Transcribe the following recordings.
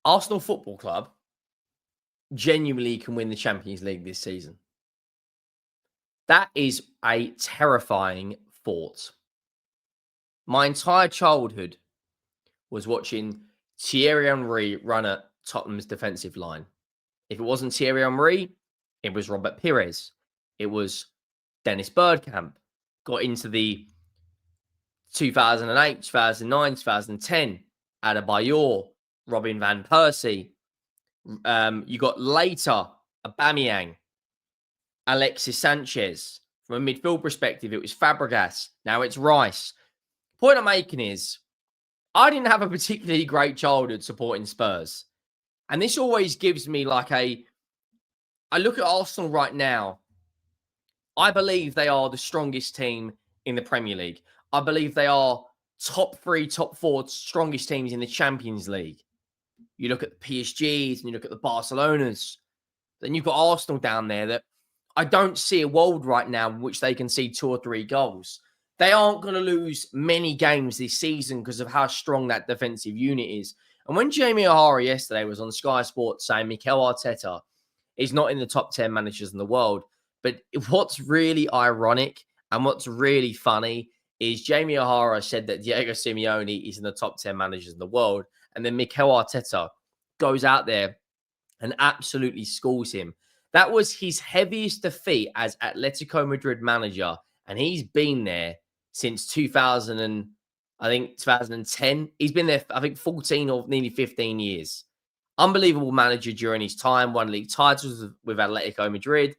Arsenal Football Club genuinely can win the Champions League this season. That is a terrifying thought. My entire childhood was watching Thierry Henry run at Tottenham's defensive line. If it wasn't Thierry Henry, it was Robert Pires. It was Dennis Bergkamp. Got into the 2008, 2009, 2010, Adebayor, Robin van Persie. You got later Aubameyang, Alexis Sanchez. From a midfield perspective, it was Fabregas. Now it's Rice. Point I'm making is, I didn't have a particularly great childhood supporting Spurs. And this always gives me like I look at Arsenal right now. I believe they are the strongest team in the Premier League. I believe they are top 3, top 4 strongest teams in the Champions League. You look at the PSGs and you look at the Barcelonas. Then you've got Arsenal down there that I don't see a world right now in which they can see 2 or 3 goals. They aren't going to lose many games this season because of how strong that defensive unit is. And when Jamie O'Hara yesterday was on Sky Sports saying Mikel Arteta is not in the top 10 managers in the world, but what's really ironic and what's really funny is Jamie O'Hara said that Diego Simeone is in the top 10 managers in the world. And then Mikel Arteta goes out there and absolutely schools him. That was his heaviest defeat as Atletico Madrid manager. And he's been there since 2010. He's been there, I think, 14 or nearly 15 years. Unbelievable manager during his time. Won league titles with Atletico Madrid.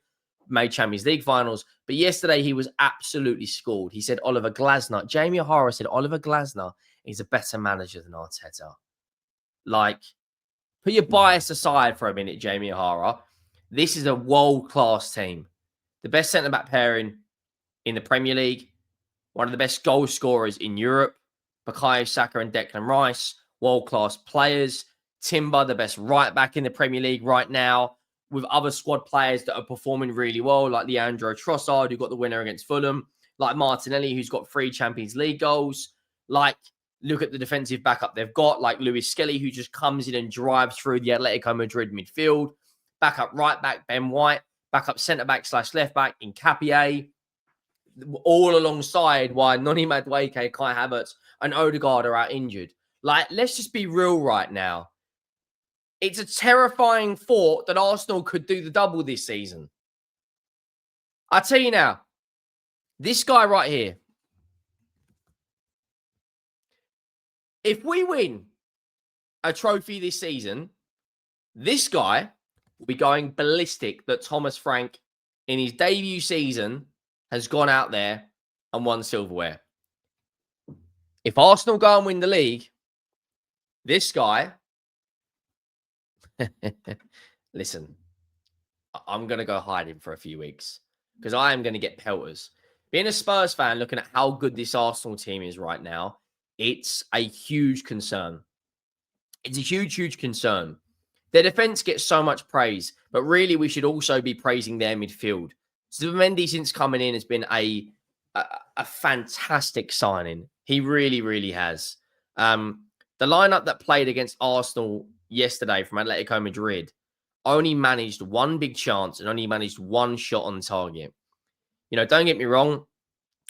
Made Champions League finals. But yesterday, he was absolutely schooled. He said Oliver Glasner. Jamie O'Hara said Oliver Glasner is a better manager than Arteta. Like, put your bias aside for a minute, Jamie O'Hara. This is a world-class team. The best centre-back pairing in the Premier League. One of the best goal scorers in Europe. Bukayo Saka and Declan Rice. World-class players. Timber, the best right-back in the Premier League right now. With other squad players that are performing really well, like Leandro Trossard, who got the winner against Fulham. Like Martinelli, who's got 3 Champions League goals. Like, look at the defensive backup they've got, like Lewis Skelly, who just comes in and drives through the Atletico Madrid midfield. Backup right back, Ben White. Backup centre back / left back in Nketiah. All alongside why Noni Madueke, Kai Havertz, and Odegaard are out injured. Like, let's just be real right now. It's a terrifying thought that Arsenal could do the double this season. I tell you now, this guy right here, if we win a trophy this season, this guy will be going ballistic that Thomas Frank, in his debut season, has gone out there and won silverware. If Arsenal go and win the league, this guy, listen, I'm going to go hiding for a few weeks because I am going to get pelters. Being a Spurs fan, looking at how good this Arsenal team is right now, it's a huge concern. It's a huge, huge concern. Their defense gets so much praise, but really we should also be praising their midfield. Zubimendi, since coming in, has been a fantastic signing. He really, really has. The lineup that played against Arsenal yesterday from Atletico Madrid only managed 1 big chance and only managed 1 shot on target. You know, don't get me wrong.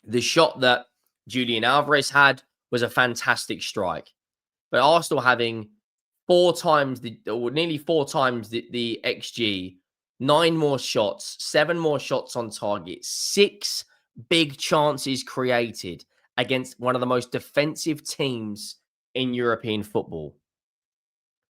The shot that Julian Alvarez had was a fantastic strike. But Arsenal having nearly 4 times the XG, 9 more shots, 7 more shots on target, 6 big chances created against one of the most defensive teams in European football.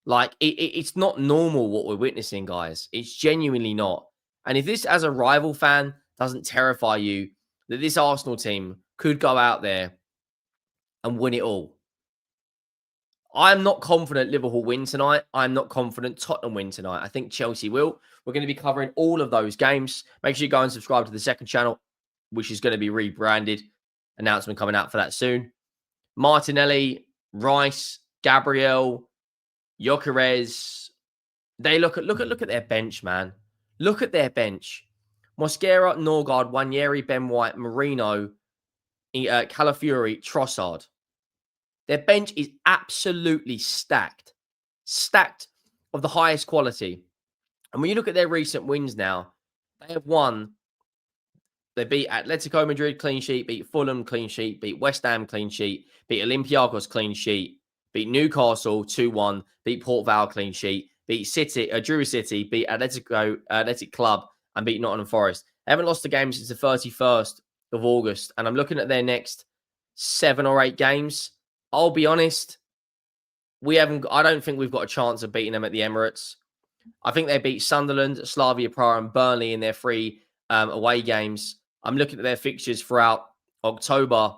Like, it's not normal what we're witnessing, guys. It's genuinely not. And if this, as a rival fan, doesn't terrify you, that this Arsenal team could go out there and win it all. I'm not confident Liverpool win tonight. I'm not confident Tottenham win tonight. I think Chelsea will. We're going to be covering all of those games. Make sure you go and subscribe to the second channel, which is going to be rebranded. Announcement coming out for that soon. Martinelli, Rice, Gabriel, Gyokeres. They look at their bench, man. Look at their bench. Mosquera, Norgard, Wanyeri, Ben White, Marino, Calafiori, Trossard. Their bench is absolutely stacked. Stacked of the highest quality. And when you look at their recent wins now, they have won. They beat Atletico Madrid clean sheet, beat Fulham clean sheet, beat West Ham clean sheet, beat Olympiacos clean sheet, beat Newcastle 2-1, beat Port Vale clean sheet, beat City, Drew City, beat Athletic Club, and beat Nottingham Forest. They haven't lost a game since the 31st of August. And I'm looking at their next 7 or 8 games. I'll be honest, I don't think we've got a chance of beating them at the Emirates. I think they beat Sunderland, Slavia Praha, and Burnley in their 3 away games. I'm looking at their fixtures throughout October,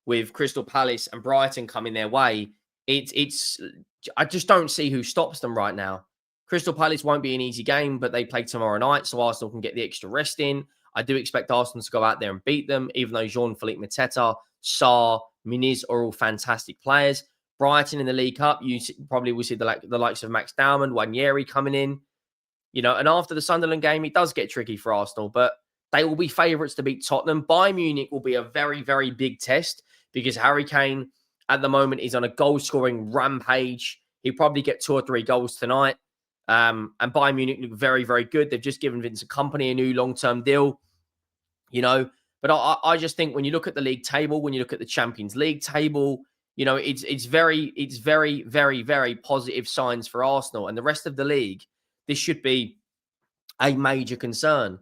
with Crystal Palace and Brighton coming their way. I just don't see who stops them right now. Crystal Palace won't be an easy game, but they play tomorrow night, so Arsenal can get the extra rest in. I do expect Arsenal to go out there and beat them, even though Jean-Philippe Mateta, Sarr, Muniz are all fantastic players. Brighton in the League Cup, you probably will see the likes of Max Dowman, Wanyeri coming in. And after the Sunderland game, it does get tricky for Arsenal, but they will be favourites to beat Tottenham. Bayern Munich will be a very, very big test because Harry Kane at the moment is on a goal-scoring rampage. He'll probably get 2 or 3 goals tonight. And Bayern Munich look very, very good. They've just given Vincent Kompany a new long-term deal, But I just think when you look at the league table, when you look at the Champions League table, it's very, very, very positive signs for Arsenal and the rest of the league. This should be a major concern.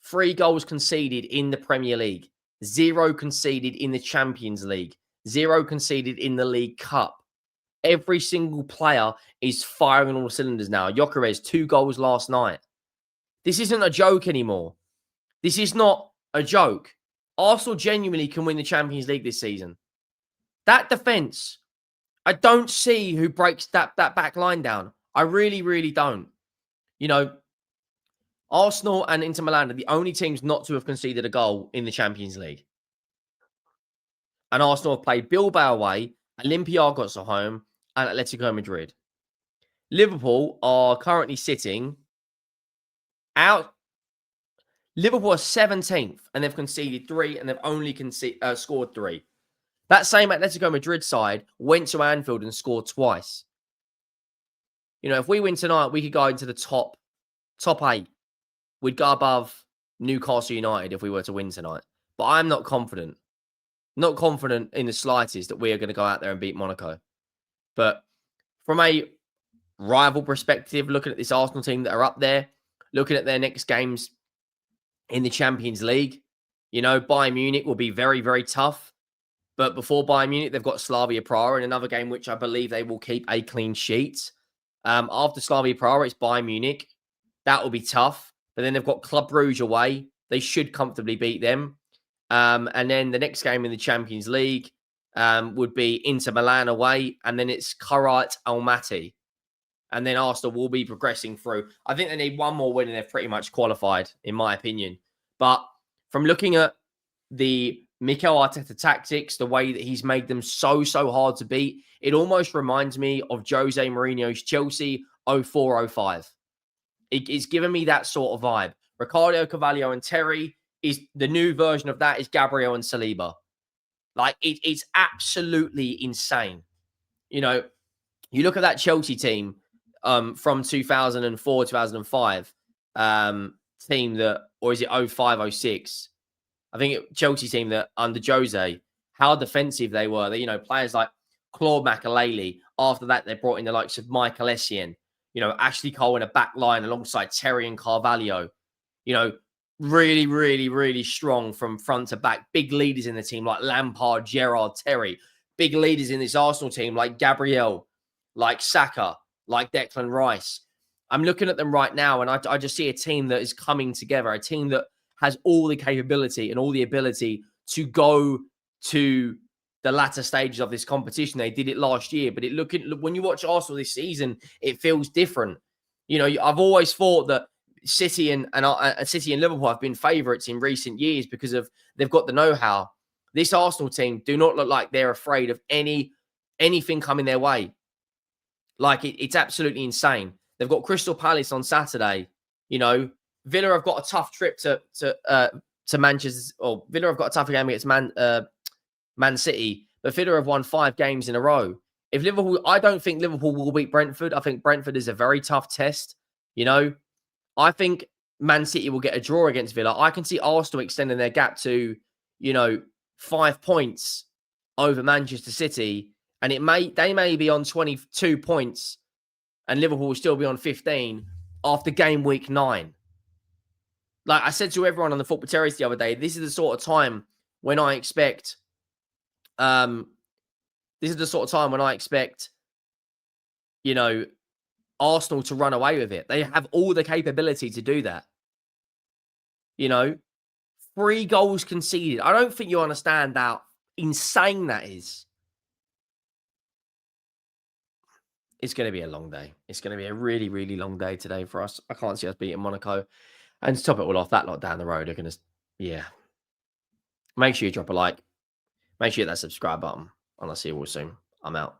3 goals conceded in the Premier League, 0 conceded in the Champions League, 0 conceded in the League Cup. Every single player is firing on all cylinders now. Gyokeres, 2 goals last night. This isn't a joke anymore. This is not a joke. Arsenal genuinely can win the Champions League this season. That defense, I don't see who breaks that back line down. I really, really don't. Arsenal and Inter Milan are the only teams not to have conceded a goal in the Champions League. And Arsenal have played Bilbao away, Olympiacos at home, and Atletico Madrid. Liverpool are currently sitting out. Liverpool are 17th, and they've conceded 3, and they've only scored 3. That same Atletico Madrid side went to Anfield and scored twice. If we win tonight, we could go into the top 8. We'd go above Newcastle United if we were to win tonight. But I'm not confident. Not confident in the slightest that we are going to go out there and beat Monaco. But from a rival perspective, looking at this Arsenal team that are up there, looking at their next games in the Champions League, Bayern Munich will be very, very tough. But before Bayern Munich, they've got Slavia Praha in another game, which I believe they will keep a clean sheet. After Slavia Praha, it's Bayern Munich. That will be tough. But then they've got Club Brugge away. They should comfortably beat them. And then the next game in the Champions League would be Inter Milan away. And then it's Kairat Almaty. And then Arsenal will be progressing through. I think they need one more win and they've pretty much qualified, in my opinion. But from looking at the Mikel Arteta tactics, the way that he's made them so hard to beat, it almost reminds me of Jose Mourinho's Chelsea 04-05. It's given me that sort of vibe. Ricardo Carvalho and Terry is the new version of that is Gabriel and Saliba. It's absolutely insane. You look at that Chelsea team from 2004, 2005 team that, or is it 05, 06? I think Chelsea team that under Jose, how defensive they were. Players like Claude Makelele. After that, they brought in the likes of Michael Essien. Ashley Cole in a back line alongside Terry and Carvalho. Really, really, really strong from front to back. Big leaders in the team like Lampard, Gerrard, Terry. Big leaders in this Arsenal team like Gabriel, like Saka, like Declan Rice. I'm looking at them right now and I just see a team that is coming together, a team that has all the capability and all the ability to go to the latter stages of this competition. They did it last year, but when you watch Arsenal this season, it feels different. I've always thought that City and Liverpool have been favourites in recent years because they've got the know-how. This Arsenal team do not look like they're afraid of anything coming their way. It's absolutely insane. They've got Crystal Palace on Saturday. Villa have got a tough trip to Manchester. Or Villa have got a tough game against Man City, but Villa have won 5 games in a row. If Liverpool, I don't think Liverpool will beat Brentford. I think Brentford is a very tough test. You know, I think Man City will get a draw against Villa. I can see Arsenal extending their gap to, 5 points over Manchester City, and they may be on 22 points, and Liverpool will still be on 15 after game week 9. Like I said to everyone on the Football Terrace the other day, this is the sort of time when I expect. This is the sort of time when I expect, Arsenal to run away with it. They have all the capability to do that. 3 goals conceded. I don't think you understand how insane that is. It's going to be a long day. It's going to be a really, really long day today for us. I can't see us beating Monaco. And to top it all off, that lot down the road are going to, yeah. Make sure you drop a like. Make sure you hit that subscribe button. And I'll see you all soon. I'm out.